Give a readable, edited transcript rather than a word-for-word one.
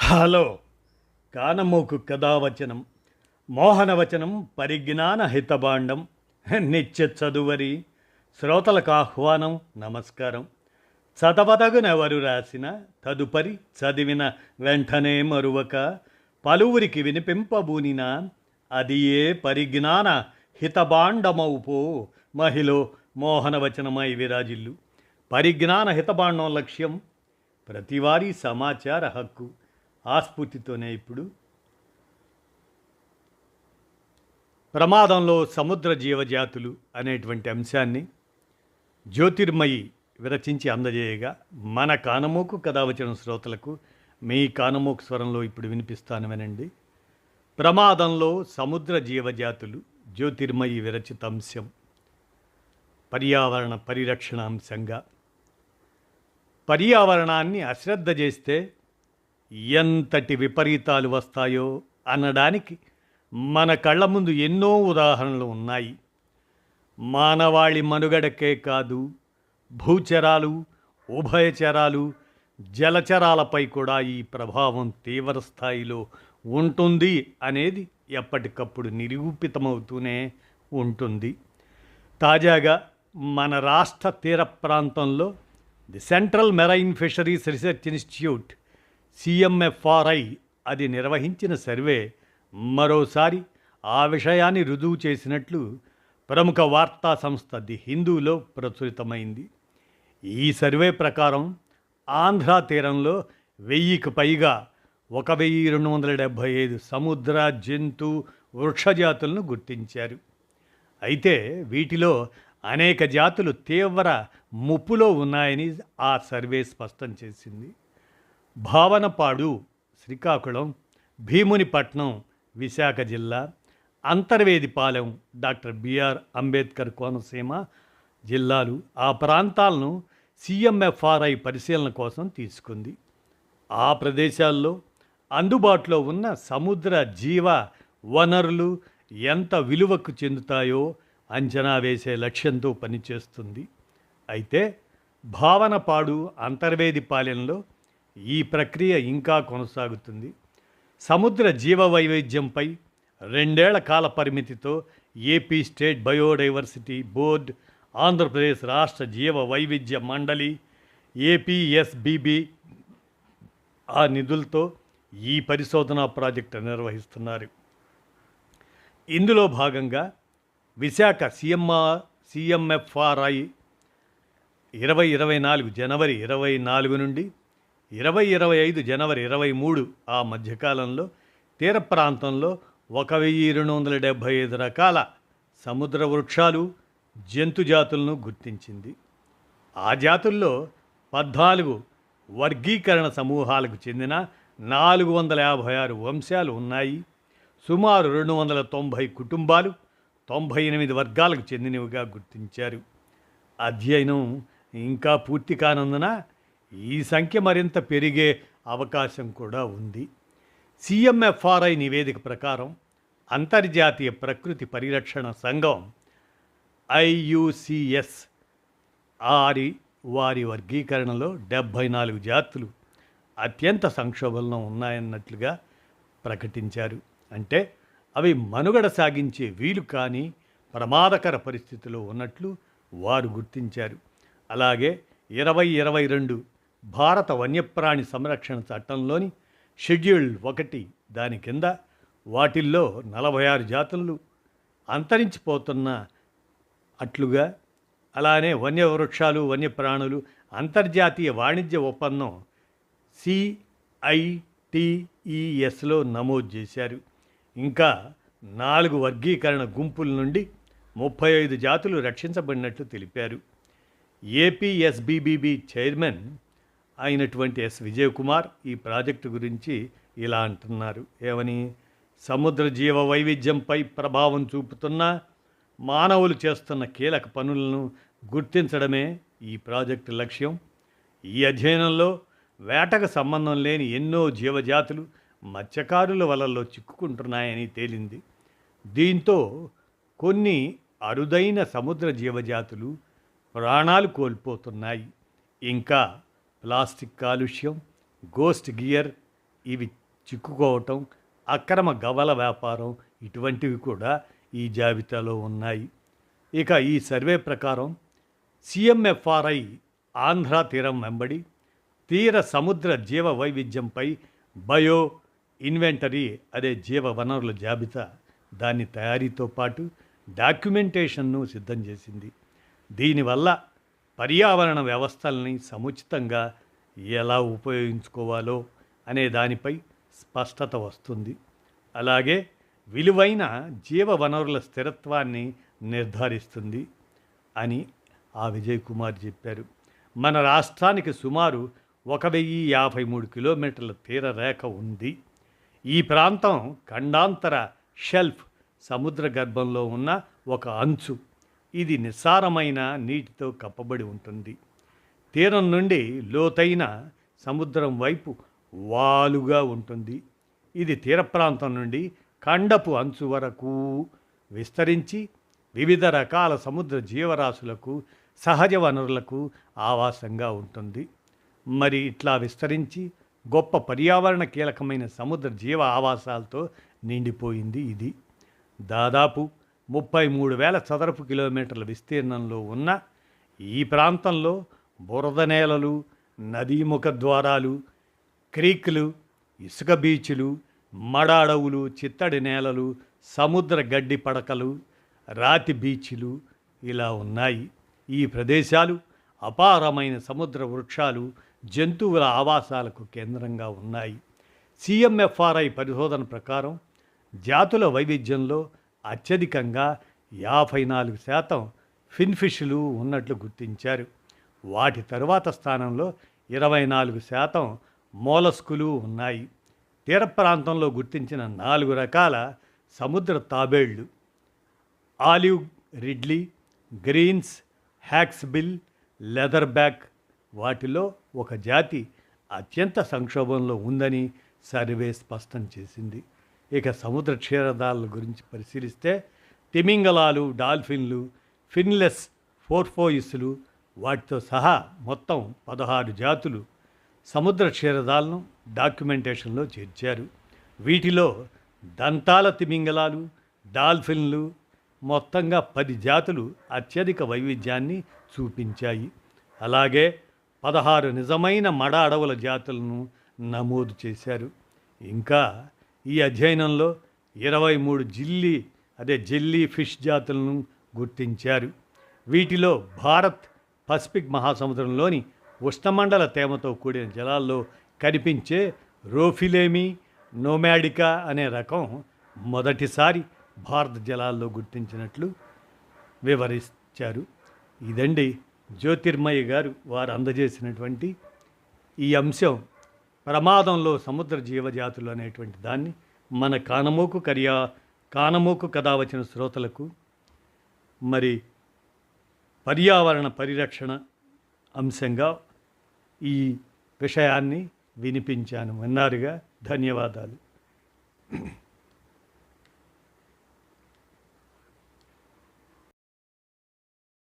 Hello కానమోకు కథావచనం మోహనవచనం పరిజ్ఞాన హితభాండం నిత్య చదువరి శ్రోతలకు ఆహ్వానం నమస్కారం. చదవదగునెవరు రాసిన తదుపరి చదివిన వెంటనే మరువక పలువురికి వినిపింపబూనిన అది ఏ పరిజ్ఞాన హితభాండమౌపో మహిళ మోహనవచనమై విరాజిల్లు. పరిజ్ఞాన హితభాండం లక్ష్యం ప్రతివారీ సమాచార హక్కు. ఆస్ఫూర్తితోనే ఇప్పుడు ప్రమాదంలో సముద్ర జీవజాతులు అనేటువంటి అంశాన్ని జ్యోతిర్మయి విరచించి అందజేయగా మన కానమోకు కథావచన శ్రోతలకు మీ కానమోకు స్వరంలో ఇప్పుడు వినిపిస్తాను వినండి. ప్రమాదంలో సముద్ర జీవజాతులు జ్యోతిర్మయి విరచిత అంశం పర్యావరణ పరిరక్షణ అంశంగా. పర్యావరణాన్ని అశ్రద్ధ చేస్తే ఎంతటి విపరీతాలు వస్తాయో అనడానికి మన కళ్ళ ముందు ఎన్నో ఉదాహరణలు ఉన్నాయి. మానవాళి మనుగడకే కాదు, భూచరాలు, ఉభయచరాలు, జలచరాలపై కూడా ఈ ప్రభావం తీవ్ర స్థాయిలో ఉంటుంది అనేది ఎప్పటికప్పుడు నిరూపితమవుతూనే ఉంటుంది. తాజాగా మన రాష్ట్ర తీర ప్రాంతంలో the central marine fisheries research institute CMFRI అది నిర్వహించిన సర్వే మరోసారి ఆ విషయాన్ని రుజువు చేసినట్లు ప్రముఖ వార్తా సంస్థ ది హిందూలో ప్రచురితమైంది. ఈ సర్వే ప్రకారం ఆంధ్ర తీరంలో 1000కి పైగా 1275 సముద్ర జంతు వృక్షజాతులను గుర్తించారు. అయితే వీటిలో అనేక జాతులు తీవ్ర ముప్పులో ఉన్నాయని ఆ సర్వే స్పష్టం చేసింది. భావనపాడు శ్రీకాకుళం, భీమునిపట్నం విశాఖ జిల్లా, అంతర్వేదిపాలెం డాక్టర్ బిఆర్ అంబేద్కర్ కోనసీమ జిల్లాలు ఆ ప్రాంతాలను CMFRI పరిశీలన కోసం తీసుకుంది. ఆ ప్రదేశాల్లో అందుబాటులో ఉన్న సముద్ర జీవ వనరులు ఎంత విలువకు చెందుతాయో అంచనా వేసే లక్ష్యంతో పనిచేస్తుంది. అయితే భావనపాడు, అంతర్వేదిపాలెంలో ఈ ప్రక్రియ ఇంకా కొనసాగుతుంది. సముద్ర జీవ వైవిధ్యంపై 2 ఏళ్ల కాల పరిమితితో AP state biodiversity board, Andhra Pradesh రాష్ట్ర జీవ వైవిధ్య మండలి APSBB ఆ నిధులతో ఈ పరిశోధనా ప్రాజెక్టు నిర్వహిస్తున్నారు. ఇందులో భాగంగా విశాఖ CMFRI 2024 జనవరి 24 నుండి 2025 జనవరి 23 ఆ మధ్యకాలంలో తీర ప్రాంతంలో 1275 రకాల సముద్ర వృక్షాలు, జంతు జాతులను గుర్తించింది. ఆ జాతుల్లో 14 వర్గీకరణ సమూహాలకు చెందిన 456 వంశాలు ఉన్నాయి. సుమారు 290 కుటుంబాలు 98 వర్గాలకు చెందినవిగా గుర్తించారు. అధ్యయనం ఇంకా పూర్తి కానందున ఈ సంఖ్య మరింత పెరిగే అవకాశం కూడా ఉంది. CMFRI నివేదిక ప్రకారం అంతర్జాతీయ ప్రకృతి పరిరక్షణ సంఘం IUCS వారి వర్గీకరణలో 74 జాతులు అత్యంత సంక్షోభంలో ఉన్నాయన్నట్లుగా ప్రకటించారు. అంటే అవి మనుగడ సాగించే వీలు కాని ప్రమాదకర పరిస్థితిలో ఉన్నట్లు వారు గుర్తించారు. అలాగే 2022 భారత వన్యప్రాణి సంరక్షణ చట్టంలోని షెడ్యూల్ 1 దాని కింద వాటిల్లో 46 జాతులు అంతరించిపోతున్న అట్లుగా, అలానే వన్యవృక్షాలు, వన్యప్రాణులు అంతర్జాతీయ వాణిజ్య ఒప్పందం CITESలో నమోదు చేశారు. ఇంకా 4 వర్గీకరణ గుంపుల నుండి 35 జాతులు రక్షించబడినట్లు తెలిపారు. APSBB చైర్మన్ అయినటువంటి విజయ్ కుమార్ ఈ ప్రాజెక్టు గురించి ఇలా అంటున్నారు. ఏమని? సముద్ర జీవ వైవిధ్యంపై ప్రభావం చూపుతున్న మానవులు చేస్తున్న కీలక పనులను గుర్తించడమే ఈ ప్రాజెక్టు లక్ష్యం. ఈ అధ్యయనంలో వేటకు సంబంధం లేని ఎన్నో జీవజాతులు మత్స్యకారుల వలల్లో చిక్కుకుంటున్నాయని తేలింది. దీంతో కొన్ని అరుదైన సముద్ర జీవజాతులు ప్రాణాలు కోల్పోతున్నాయి. ఇంకా ప్లాస్టిక్ కాలుష్యం, గోస్ట్ గియర్ ఇవి చిక్కుకోవటం, అక్రమ గవల వ్యాపారం ఇటువంటివి కూడా ఈ జాబితాలో ఉన్నాయి. ఇక ఈ సర్వే ప్రకారం సిఎంఎఫ్ఆర్ఐ ఆంధ్ర తీరం వెంబడి తీర సముద్ర జీవ వైవిధ్యంపై బయో ఇన్వెంటరీ అదే జీవ వనరుల జాబితా దాని తయారీతో పాటు డాక్యుమెంటేషన్ను సిద్ధం చేసింది. దీనివల్ల పర్యావరణ వ్యవస్థల్ని సముచితంగా ఎలా ఉపయోగించుకోవాలో అనే దానిపై స్పష్టత వస్తుంది. అలాగే విలువైన జీవ వనరుల స్థిరత్వాన్ని నిర్ధారిస్తుంది అని ఆ విజయ్ కుమార్ చెప్పారు. మన రాష్ట్రానికి సుమారు 1053 కిలోమీటర్ల తీర రేఖ ఉంది. ఈ ప్రాంతం ఖండాంతర షెల్ఫ్ సముద్ర గర్భంలో ఉన్న ఒక అంచు. ఇది నిస్సారమైన నీటితో కప్పబడి ఉంటుంది. తీరం నుండి లోతైన సముద్రం వైపు వాలుగా ఉంటుంది. ఇది తీర ప్రాంతం నుండి ఖండపు అంచు వరకు విస్తరించి వివిధ రకాల సముద్ర జీవరాశులకు సహజ వనరులకు ఆవాసంగా ఉంటుంది. మరి ఇట్లా విస్తరించి గొప్ప పర్యావరణ కీలకమైన సముద్ర జీవ ఆవాసాలతో నిండిపోయింది ఇది. దాదాపు 33,000 చదరపు కిలోమీటర్ల విస్తీర్ణంలో ఉన్న ఈ ప్రాంతంలో బురద నేలలు, నదీముఖ ద్వారాలు, క్రీక్లు, ఇసుక బీచ్లు, మడ అడవులు, చిత్తడి నేలలు, సముద్ర గడ్డి పడకలు, రాతి బీచ్లు ఇలా ఉన్నాయి. ఈ ప్రదేశాలు అపారమైన సముద్ర వృక్షాలు, జంతువుల ఆవాసాలకు కేంద్రంగా ఉన్నాయి. సిఎంఎఫ్ఆర్ఐ పరిశోధన ప్రకారం జాతుల వైవిధ్యంలో అత్యధికంగా 54% ఫిన్ఫిష్లు ఉన్నట్లు గుర్తించారు. వాటి తరువాత స్థానంలో 24% మోలస్కులు ఉన్నాయి. తీర ప్రాంతంలో గుర్తించిన 4 రకాల సముద్ర తాబేళ్లు olive ridley, greens, hawksbill, leatherback వాటిలో ఒక జాతి అత్యంత సంక్షోభంలో ఉందని సర్వే స్పష్టం చేసింది. ఇక సముద్ర క్షీరదాల గురించి పరిశీలిస్తే తిమింగలాలు, డాల్ఫిన్లు, ఫిన్లెస్ ఫోర్ఫోయిస్లు వాటితో సహా మొత్తం 16 జాతులు సముద్ర క్షీరదాలను డాక్యుమెంటేషన్లో చేర్చారు. వీటిలో దంతాల తిమింగలాలు, డాల్ఫిన్లు మొత్తంగా 10 జాతులు అత్యధిక వైవిధ్యాన్ని చూపించాయి. అలాగే 16 నిజమైన మడ అడవుల జాతులను నమోదు చేశారు. ఇంకా ఈ అధ్యయనంలో 23 జెల్లీ ఫిష్ జాతులను గుర్తించారు. వీటిలో భారత్ పసిఫిక్ మహాసముద్రంలోని ఉష్ణమండల తేమతో కూడిన జలాల్లో కనిపించే రోఫిలేమి నోమాడికా అనే రకం మొదటిసారి భారత జలాల్లో గుర్తించినట్లు వివరించారు. ఇదండి జ్యోతిర్మయ్య గారు వారు అందజేసినటువంటి ఈ అంశం. ప్రమాదంలో సముద్ర జీవజాతులు అనేటువంటి దాన్ని మన కానమోకు కథ వచ్చిన శ్రోతలకు మరి పర్యావరణ పరిరక్షణ అంశంగా ఈ విషయాన్ని వినిపించాను. విన్నారుగా, ధన్యవాదాలు.